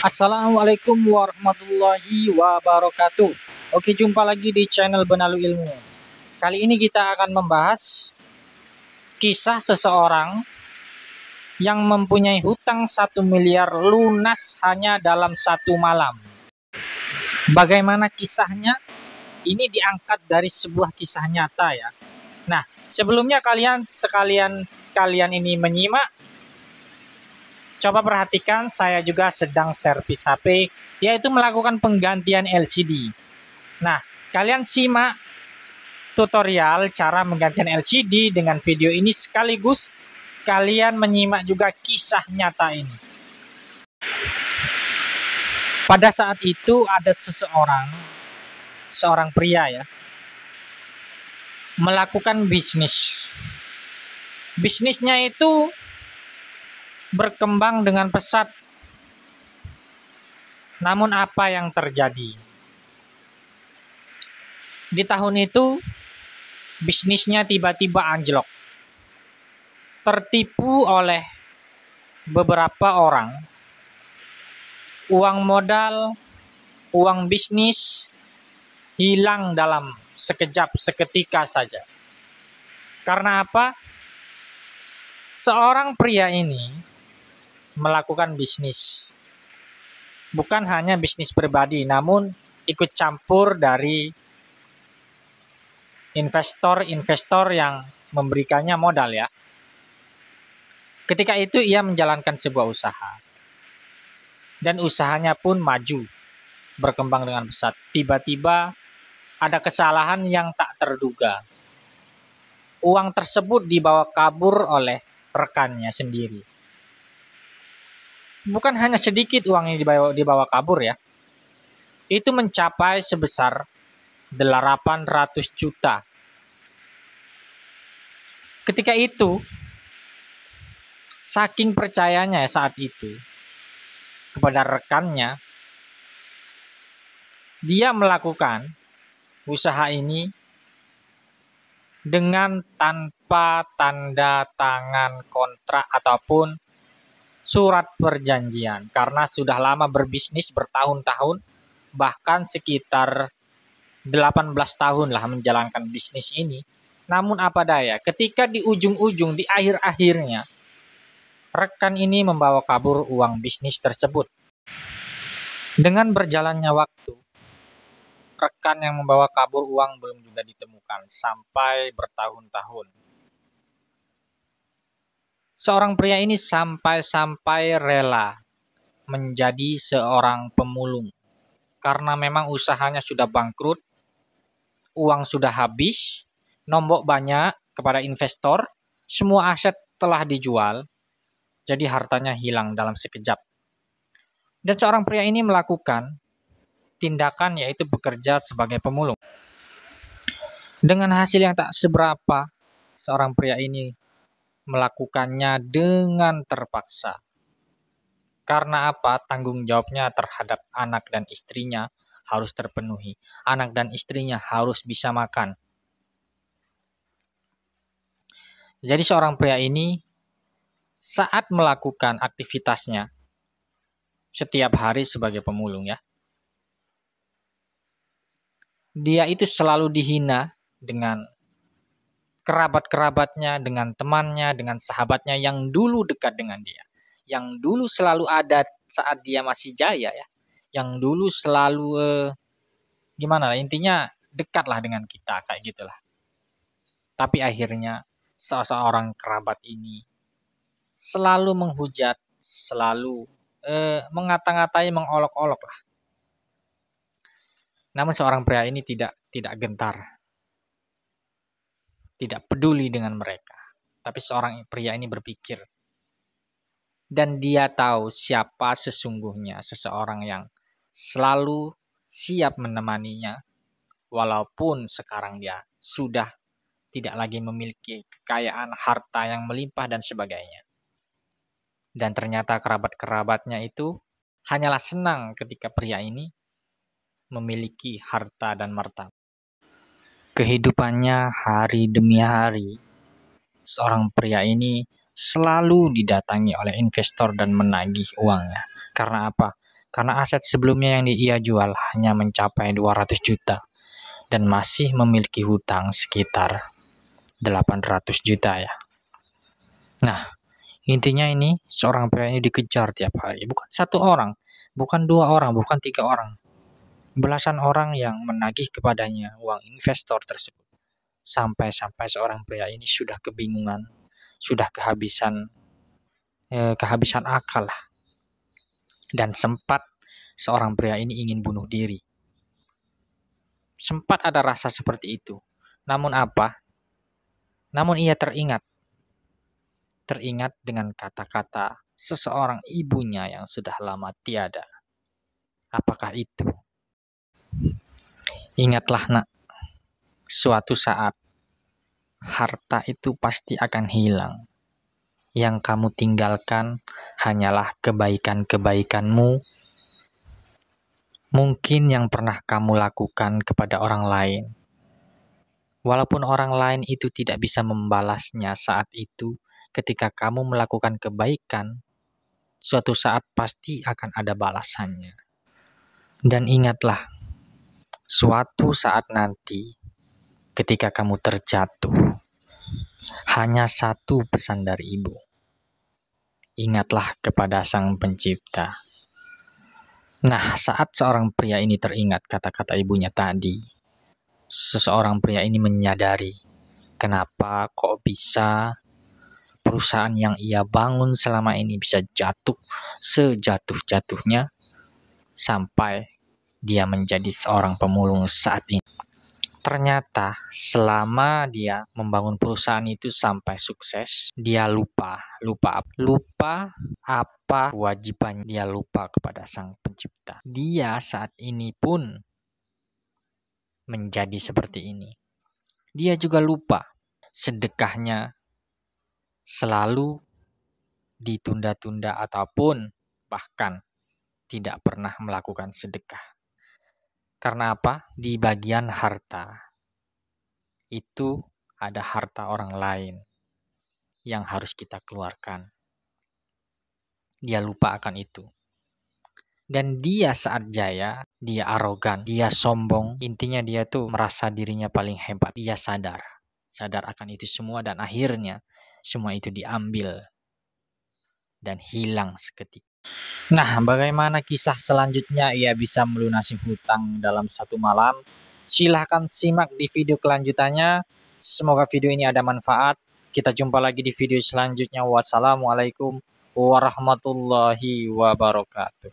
Assalamualaikum warahmatullahi wabarakatuh. Oke, jumpa lagi di channel Benalu Ilmu. Kali ini kita akan membahas kisah seseorang yang mempunyai hutang 1 miliar lunas hanya dalam 1 malam. Bagaimana kisahnya? Ini diangkat dari sebuah kisah nyata ya. Nah, sebelumnya kalian ini menyimak, coba perhatikan, saya juga sedang servis HP, yaitu melakukan penggantian LCD. Nah, kalian simak tutorial cara menggantikan LCD dengan video ini sekaligus kalian menyimak juga kisah nyata ini. Pada saat itu ada seorang pria ya, melakukan bisnis. Bisnisnya itu berkembang dengan pesat. Namun apa yang terjadi? Di tahun itu bisnisnya tiba-tiba anjlok. Tertipu oleh beberapa orang. Uang modal, uang bisnis hilang dalam sekejap, seketika saja. Karena apa? Seorang pria ini melakukan bisnis. Bukan hanya bisnis pribadi, namun ikut campur dari investor yang memberikannya modal ya. Ketika itu ia menjalankan sebuah usaha. Dan usahanya pun maju, berkembang dengan pesat. Tiba-tiba ada kesalahan yang tak terduga. Uang tersebut dibawa kabur oleh rekannya sendiri. Bukan hanya sedikit uang yang dibawa kabur ya. Itu mencapai sebesar 800 juta. Ketika itu, saking percayanya saat itu kepada rekannya, dia melakukan usaha ini dengan tanpa tanda tangan kontrak ataupun surat perjanjian, karena sudah lama berbisnis bertahun-tahun, bahkan sekitar 18 tahun lah menjalankan bisnis ini. Namun apa daya, ketika di ujung-ujung, di akhir-akhirnya, rekan ini membawa kabur uang bisnis tersebut. Dengan berjalannya waktu, rekan yang membawa kabur uang belum juga ditemukan sampai bertahun-tahun. Seorang pria ini sampai rela menjadi seorang pemulung. Karena memang usahanya sudah bangkrut, uang sudah habis, nombok banyak kepada investor, semua aset telah dijual, jadi hartanya hilang dalam sekejap. Dan seorang pria ini melakukan tindakan yaitu bekerja sebagai pemulung. Dengan hasil yang tak seberapa, seorang pria ini melakukannya dengan terpaksa. Karena apa? Tanggung jawabnya terhadap anak dan istrinya harus terpenuhi. Anak dan istrinya harus bisa makan. Jadi seorang pria ini saat melakukan aktivitasnya setiap hari sebagai pemulung ya, dia itu selalu dihina dengan kerabat-kerabatnya, dengan temannya, dengan sahabatnya yang dulu dekat dengan dia. Yang dulu selalu ada saat dia masih jaya ya. Yang dulu selalu gimana lah, intinya dekatlah dengan kita, kayak gitulah. Tapi akhirnya seorang kerabat ini selalu menghujat, selalu mengata-ngatai, mengolok-olok lah. Namun seorang pria ini tidak gentar, tidak peduli dengan mereka. Tapi seorang pria ini berpikir, dan dia tahu siapa sesungguhnya seseorang yang selalu siap menemaninya, walaupun sekarang dia sudah tidak lagi memiliki kekayaan, harta yang melimpah dan sebagainya. Dan ternyata kerabat-kerabatnya itu hanyalah senang ketika pria ini memiliki harta dan martabat. Kehidupannya hari demi hari, seorang pria ini selalu didatangi oleh investor dan menagih uangnya. Karena apa? Karena aset sebelumnya yang ia jual hanya mencapai 200 juta dan masih memiliki hutang sekitar 800 juta ya. Nah, intinya ini seorang pria ini dikejar tiap hari. Bukan satu orang, bukan dua orang, bukan tiga orang. Belasan orang yang menagih kepadanya uang investor tersebut. Sampai-sampai seorang pria ini sudah kebingungan, sudah kehabisan akal lah. Dan sempat seorang pria ini ingin bunuh diri. Sempat ada rasa seperti itu. Namun apa? Namun ia teringat dengan kata-kata seseorang ibunya yang sudah lama tiada. Apakah itu? Ingatlah nak, suatu saat harta itu pasti akan hilang. Yang kamu tinggalkan hanyalah kebaikan-kebaikanmu, mungkin yang pernah kamu lakukan kepada orang lain. Walaupun orang lain itu tidak bisa membalasnya saat itu, ketika kamu melakukan kebaikan, suatu saat pasti akan ada balasannya. Dan ingatlah, suatu saat nanti, ketika kamu terjatuh, hanya satu pesan dari ibu. Ingatlah kepada Sang Pencipta. Nah, saat seorang pria ini teringat kata-kata ibunya tadi, seseorang pria ini menyadari kenapa kok bisa perusahaan yang ia bangun selama ini bisa jatuh sejatuh-jatuhnya sampai dia menjadi seorang pemulung saat ini. Ternyata selama dia membangun perusahaan itu sampai sukses, dia lupa apa kewajibannya. Dia lupa kepada Sang Pencipta. Dia saat ini pun menjadi seperti ini. Dia juga lupa sedekahnya selalu ditunda-tunda ataupun bahkan tidak pernah melakukan sedekah. Karena apa? Di bagian harta itu ada harta orang lain yang harus kita keluarkan. Dia lupa akan itu. Dan dia saat jaya, dia arogan, dia sombong. Intinya dia tuh merasa dirinya paling hebat. Dia sadar akan itu semua dan akhirnya semua itu diambil dan hilang seketika. Nah, bagaimana kisah selanjutnya ia bisa melunasi hutang dalam satu malam? Silahkan simak di video kelanjutannya. Semoga video ini ada manfaat. Kita jumpa lagi di video selanjutnya. Wassalamualaikum warahmatullahi wabarakatuh.